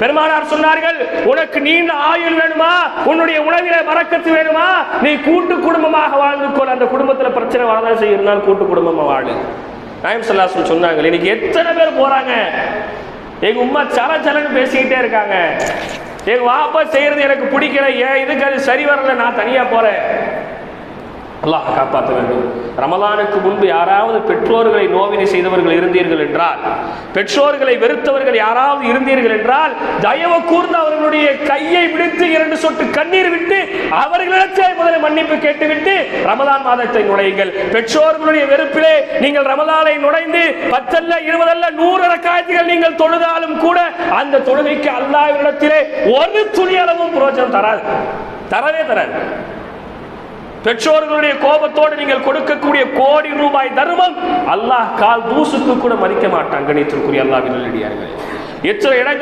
பெருமானார் சொன்னார்கள், உனக்கு நீண்ட ஆயுள் வேணுமா, உன்னுடைய உணவிலே பரக்கத்து வேணுமா, நீ கூட்டு குடும்பமாக வாழ்ந்து கொள். அந்த குடும்பத்தில் பிரச்சனை வரதான் செய்யறதுனால கூட்டு குடும்பமா வாழு. நாயகம் ஸல்லல்லாஹு அலைஹி வஸல்லம் சொன்னாங்க, இன்னைக்கு எத்தனை பேர் போறாங்க, எங்க உம்மா சலச்சலன்னு பேசிக்கிட்டே இருக்காங்க, எங்க வாப்பா செய்யறது எனக்கு பிடிக்கல, ஏன் இதுக்கு அது சரி வரல, நான் தனியா போறேன். அல்லாஹ் காப்பாற்ற வேண்டும். ரமலானுக்கு முன்பு யாராவது பெற்றோர்களை நோவினை செய்தவர்கள் இருந்தீர்கள் என்றால், பெற்றோர்களை வெறுத்தவர்கள் யாராவது இருந்தீர்கள் என்றால், தயவு கூர்ந்து அவர்களுடைய கையை விடுத்து 2 சொட்டு கண்ணீர் விட்டு அவர்களிடத்தே முதலில் மன்னிப்பு கேட்டுவிட்டு ரமலான் மாதத்தை நுழையுங்கள். பெற்றோர்களுடைய வெறுப்பிலே நீங்கள் ரமலானை நுழைந்து 10 அல்ல 20 அல்ல 100 ரக்காயத்துகள் நீங்கள் தொழுதாலும் கூட அந்த தொழுகைக்கு அல்லாஹ்விடத்திலே ஒரு துளி அளவும் பிரயோஜனம் தரவே தராது. பெற்றோர்களுடைய கோபத்தோடு நீங்கள் கொடுக்கக்கூடிய கோடி ரூபாய் தர்மம் அல்லாஹ் கால் தூசுக்கு கூட மதிக்க மாட்டான். கணித்திற்குரிய அல்லாஹ்வின் நல்லடியார்களே, எத்தனை இடங்கள்